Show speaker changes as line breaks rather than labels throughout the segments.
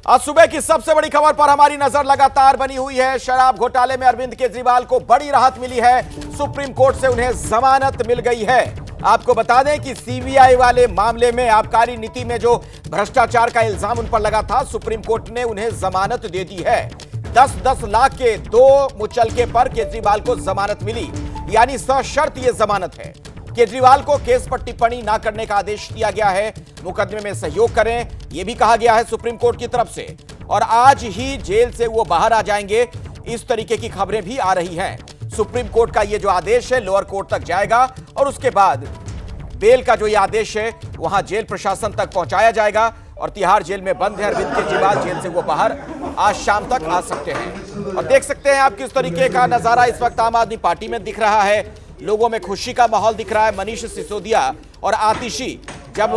आज सुबह की सबसे बड़ी खबर पर हमारी नजर लगातार बनी हुई है। शराब घोटाले में अरविंद केजरीवाल को बड़ी राहत मिली है। सुप्रीम कोर्ट से उन्हें जमानत मिल गई है। आपको बता दें कि सीबीआई वाले मामले में आबकारी नीति में जो भ्रष्टाचार का इल्जाम उन पर लगा था, सुप्रीम कोर्ट ने उन्हें जमानत दे दी है। 10-10 लाख के 2 मुचलके पर केजरीवाल को जमानत मिली, यानी सशर्त यह जमानत है। केजरीवाल को केस पर टिप्पणी न करने का आदेश दिया गया है। मुकदमे में सहयोग करें, यह भी कहा गया है सुप्रीम कोर्ट की तरफ से, और आज ही जेल से वो बाहर आ जाएंगे। इस तरीके की खबरें भी आ रही हैं। सुप्रीम कोर्ट का यह जो आदेश है लोअर कोर्ट तक जाएगा और उसके बाद बेल का जो यह आदेश है वहां जेल प्रशासन तक पहुंचाया जाएगा। और तिहाड़ जेल में बंद है अरविंद केजरीवाल, जेल से वो बाहर आज शाम तक आ सकते हैं। और देख सकते हैं आप किस तरीके का नजारा इस वक्त आम आदमी पार्टी में दिख रहा है। लोगों में खुशी का माहौल दिख रहा है। मनीष सिसोदिया और आतिशी जब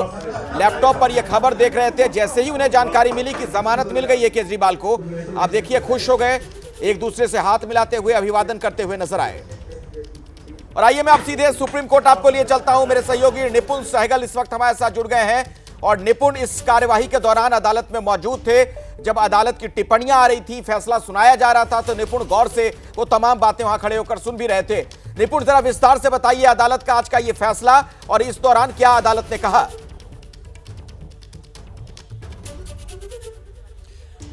लैपटॉप पर यह खबर देख रहे थे, जैसे ही उन्हें जानकारी मिली कि जमानत मिल गई है केजरीवाल को, आप देखिए खुश हो गए, एक दूसरे से हाथ मिलाते हुए अभिवादन करते हुए नजर आए। और आइए मैं आप सीधे सुप्रीम कोर्ट आपको लिए चलता हूं। मेरे सहयोगी निपुण सहगल इस वक्त हमारे साथ जुड़ गए हैं और निपुण इस कार्यवाही के दौरान अदालत में मौजूद थे। जब अदालत की टिप्पणियां आ रही थी, फैसला सुनाया जा रहा था, तो निपुण गौर से वो तमाम बातें वहां खड़े होकर सुन भी रहे थे। निपुण, जरा विस्तार से बताइए अदालत का आज का ये फैसला और इस दौरान क्या अदालत ने कहा।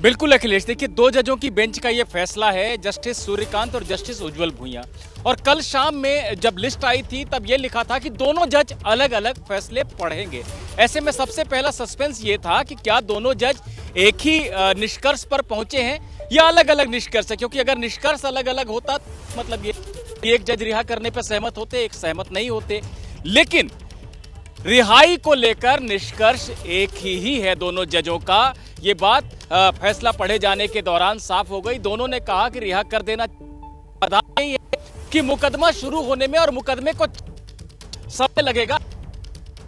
बिल्कुल अखिलेश, देखिए 2 जजों की बेंच का ये फैसला है, जस्टिस सूर्यकांत और जस्टिस उज्जवल भुइयां। और कल शाम में जब लिस्ट आई थी तब ये लिखा था कि दोनों जज अलग अलग फैसले पढ़ेंगे। ऐसे में सबसे पहला सस्पेंस ये था कि क्या दोनों जज एक ही निष्कर्ष पर पहुंचे हैं या अलग अलग निष्कर्ष है, क्योंकि अगर निष्कर्ष अलग अलग होता मतलब ये एक जज रिहा करने पर सहमत होते, एक सहमत नहीं होते। लेकिन रिहाई को लेकर निष्कर्ष एक ही है दोनों जजों का। ये बात फैसला पढ़े जाने के दौरान साफ हो गई। दोनों ने कहा कि रिहा कर देना नहीं है कि मुकदमा शुरू होने में और मुकदमे को समय लगेगा,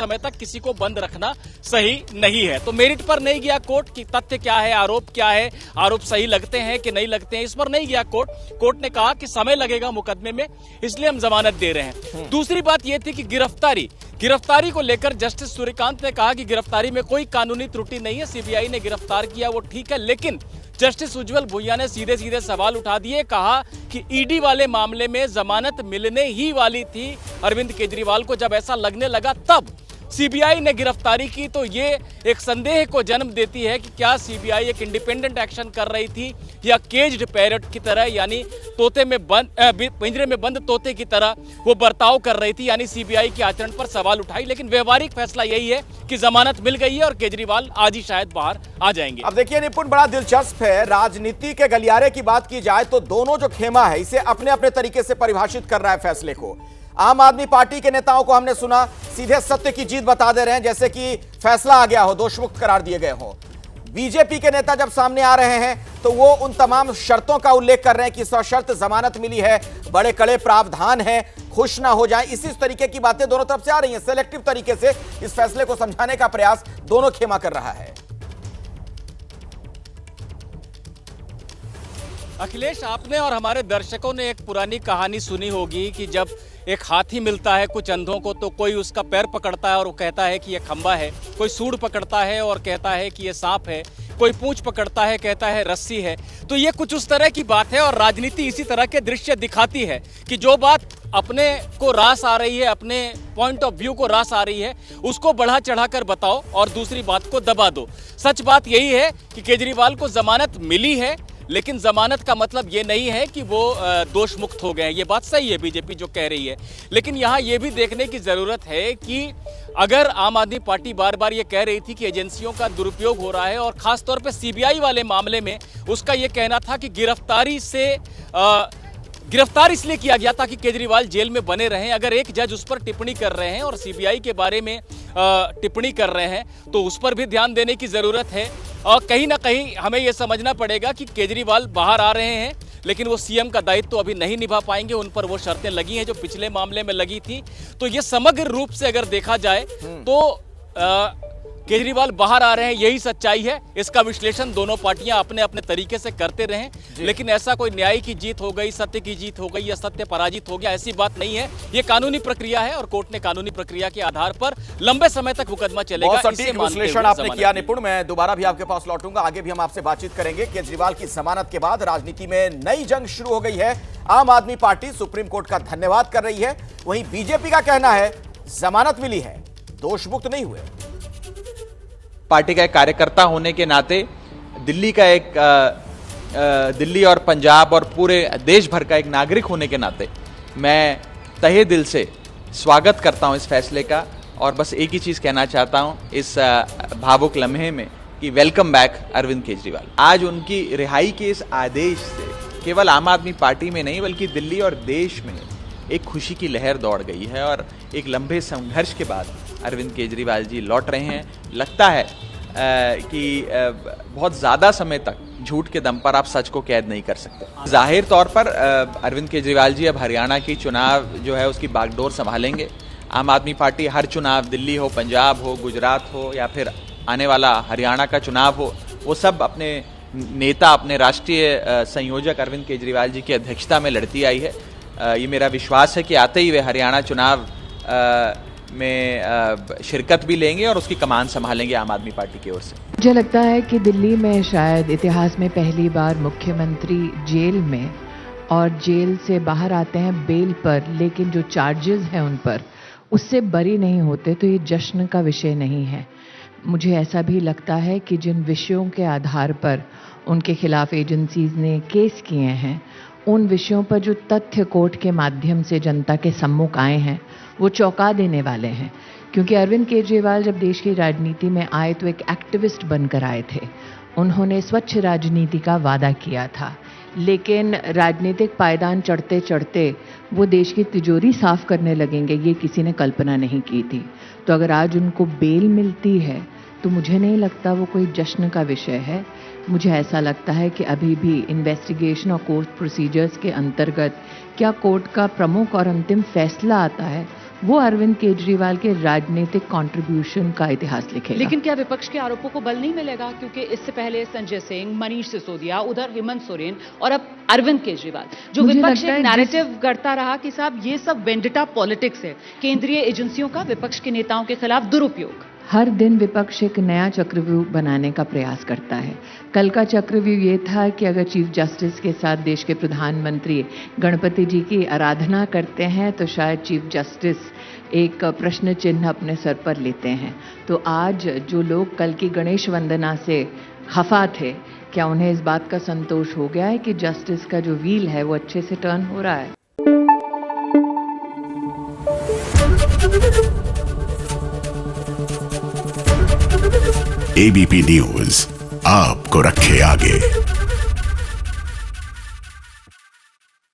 समय तक किसी को बंद रखना सही नहीं है। तो मेरिट पर नहीं गया कोर्ट कि तथ्य क्या है, आरोप क्या है, आरोप सही लगते हैं कि नहीं लगते हैं, इस पर नहीं गया कोर्ट। कोर्ट ने कहा कि समय लगेगा मुकदमे में, इसलिए हम जमानत दे रहे हैं। दूसरी बात यह थी कि गिरफ्तारी को लेकर जस्टिस सूर्यकांत ने कहा कि गिरफ्तारी में कोई कानूनी त्रुटि नहीं है, सीबीआई ने गिरफ्तार किया वो ठीक है। लेकिन जस्टिस उज्जवल भुइयां ने सीधे सीधे सवाल उठा दिए, कहा कि ईडी वाले मामले में जमानत मिलने ही वाली थी अरविंद केजरीवाल को। जब ऐसा लगने लगा तब सीबीआई ने गिरफ्तारी की, तो ये एक संदेह को जन्म देती है कि क्या सीबीआई एक इंडिपेंडेंट एक्शन कर रही थी या केज्ड पैरट की तरह, यानी तोते में बंद पिंजरे में बंद तोते की तरह वो बर्ताव कर रही थी, यानी सीबीआई के आचरण पर सवाल उठाई। लेकिन व्यवहारिक फैसला यही है कि जमानत मिल गई है और केजरीवाल आज ही शायद बाहर आ जाएंगे।
अब देखिए निपुण, बड़ा दिलचस्प है। राजनीति के गलियारे की बात की जाए तो दोनों जो खेमा है इसे अपने अपने तरीके से परिभाषित कर रहा है फैसले को। आम आदमी पार्टी के नेताओं को हमने सुना सीधे सत्य की जीत बता दे रहे हैं, जैसे कि फैसला आ गया हो, दोषमुक्त करार दिए गए हो। बीजेपी के नेता जब सामने आ रहे हैं तो वो उन तमाम शर्तों का उल्लेख कर रहे हैं कि सशर्त जमानत मिली है, बड़े कड़े प्रावधान हैं, खुश ना हो जाए। इसी तरीके की बातें दोनों तरफ से आ रही हैं। सेलेक्टिव तरीके से इस फैसले को समझाने का प्रयास दोनों खेमा कर रहा है।
अखिलेश, आपने और हमारे दर्शकों ने एक पुरानी कहानी सुनी होगी कि जब एक हाथी मिलता है कुछ अंधों को, तो कोई उसका पैर पकड़ता है और वो कहता है कि ये खंबा है, कोई सूंड पकड़ता है और कहता है कि ये सांप है, कोई पूंछ पकड़ता है कहता है रस्सी है। तो ये कुछ उस तरह की बात है और राजनीति इसी तरह के दृश्य दिखाती है कि जो बात अपने को रास आ रही है, अपने पॉइंट ऑफ व्यू को रास आ रही है, उसको बढ़ा चढ़ाकर बताओ और दूसरी बात को दबा दो। सच बात यही है कि केजरीवाल को जमानत मिली है, लेकिन जमानत का मतलब ये नहीं है कि वो दोष मुक्त हो गए हैं। ये बात सही है बीजेपी जो कह रही है, लेकिन यहाँ ये भी देखने की जरूरत है कि अगर आम आदमी पार्टी बार बार ये कह रही थी कि एजेंसियों का दुरुपयोग हो रहा है और खासतौर पे सीबीआई वाले मामले में उसका ये कहना था कि गिरफ्तार इसलिए किया गया था कि केजरीवाल जेल में बने रहें। अगर एक जज उस पर टिप्पणी कर रहे हैं और सीबीआई के बारे में टिप्पणी कर रहे हैं तो उस पर भी ध्यान देने की ज़रूरत है। और कहीं ना कहीं हमें यह समझना पड़ेगा कि केजरीवाल बाहर आ रहे हैं, लेकिन वो सीएम का दायित्व तो अभी नहीं निभा पाएंगे। उन पर वो शर्तें लगी हैं जो पिछले मामले में लगी थी। तो ये समग्र रूप से अगर देखा जाए तो केजरीवाल बाहर आ रहे हैं, यही सच्चाई है। इसका विश्लेषण दोनों पार्टियां अपने अपने तरीके से करते रहे, लेकिन ऐसा कोई न्याय की जीत हो गई, सत्य की जीत हो गई या सत्य पराजित हो गया, ऐसी बात नहीं है। ये कानूनी प्रक्रिया है और कोर्ट ने कानूनी प्रक्रिया के आधार पर लंबे समय तक मुकदमा चलेगा।
बहुत सटीक विश्लेषण आपने किया निपुण। मैं दोबारा भी आपके पास लौटूंगा, आगे भी हम आपसे बातचीत करेंगे। केजरीवाल की जमानत के बाद राजनीति में नई जंग शुरू हो गई है। आम आदमी पार्टी सुप्रीम कोर्ट का धन्यवाद कर रही है, वहीं बीजेपी का कहना है जमानत मिली है, दोष मुक्त नहीं हुए।
पार्टी का एक कार्यकर्ता होने के नाते, दिल्ली का एक दिल्ली और पंजाब और पूरे देश भर का एक नागरिक होने के नाते मैं तहे दिल से स्वागत करता हूं इस फैसले का, और बस एक ही चीज़ कहना चाहता हूं इस भावुक लम्हे में कि वेलकम बैक अरविंद केजरीवाल। आज उनकी रिहाई के इस आदेश से केवल आम आदमी पार्टी में नहीं बल्कि दिल्ली और देश में एक खुशी की लहर दौड़ गई है, और एक लंबे संघर्ष के बाद अरविंद केजरीवाल जी लौट रहे हैं। लगता है कि बहुत ज़्यादा समय तक झूठ के दम पर आप सच को कैद नहीं कर सकते। जाहिर तौर पर अरविंद केजरीवाल जी अब हरियाणा की चुनाव जो है उसकी बागडोर संभालेंगे। आम आदमी पार्टी हर चुनाव, दिल्ली हो, पंजाब हो, गुजरात हो या फिर आने वाला हरियाणा का चुनाव हो, वो सब अपने नेता, अपने राष्ट्रीय संयोजक अरविंद केजरीवाल जी की अध्यक्षता में लड़ती आई है। ये मेरा विश्वास है कि आते ही वे हरियाणा चुनाव में शिरकत भी लेंगे और उसकी कमान संभालेंगे आम आदमी पार्टी की ओर से।
मुझे लगता है कि दिल्ली में शायद इतिहास में पहली बार मुख्यमंत्री जेल में और जेल से बाहर आते हैं बेल पर, लेकिन जो चार्जेस हैं उन पर उससे बरी नहीं होते, तो ये जश्न का विषय नहीं है। मुझे ऐसा भी लगता है कि जिन विषयों के आधार पर उनके खिलाफ एजेंसीज ने केस किए हैं, उन विषयों पर जो तथ्य कोर्ट के माध्यम से जनता के सम्मुख आए हैं वो चौंका देने वाले हैं। क्योंकि अरविंद केजरीवाल जब देश की राजनीति में आए तो एक एक्टिविस्ट बनकर आए थे। उन्होंने स्वच्छ राजनीति का वादा किया था, लेकिन राजनीतिक पायदान चढ़ते चढ़ते वो देश की तिजोरी साफ करने लगेंगे, ये किसी ने कल्पना नहीं की थी। तो अगर आज उनको बेल मिलती है तो मुझे नहीं लगता वो कोई जश्न का विषय है। मुझे ऐसा लगता है कि अभी भी इन्वेस्टिगेशन और कोर्ट प्रोसीजर्स के अंतर्गत क्या कोर्ट का प्रमुख और अंतिम फैसला आता है वो अरविंद केजरीवाल के राजनीतिक कंट्रीब्यूशन का इतिहास लिखेगा।
लेकिन क्या विपक्ष के आरोपों को बल नहीं मिलेगा? क्योंकि इससे पहले संजय सिंह, मनीष सिसोदिया, उधर हेमंत सोरेन और अब अरविंद केजरीवाल, जो विपक्ष एक नैरेटिव गढ़ता रहा कि साहब ये सब वेंडिटा पॉलिटिक्स है, केंद्रीय एजेंसियों का विपक्ष के नेताओं के खिलाफ दुरुपयोग।
हर दिन विपक्ष एक नया चक्रव्यूह बनाने का प्रयास करता है। कल का चक्रव्यूह ये था कि अगर चीफ जस्टिस के साथ देश के प्रधानमंत्री गणपति जी की आराधना करते हैं तो शायद चीफ जस्टिस एक प्रश्न चिन्ह अपने सर पर लेते हैं। तो आज जो लोग कल की गणेश वंदना से खफा थे, क्या उन्हें इस बात का संतोष हो गया है कि जस्टिस का जो व्हील है वो अच्छे से टर्न हो रहा है?
एबीपी न्यूज आपको रखे आगे।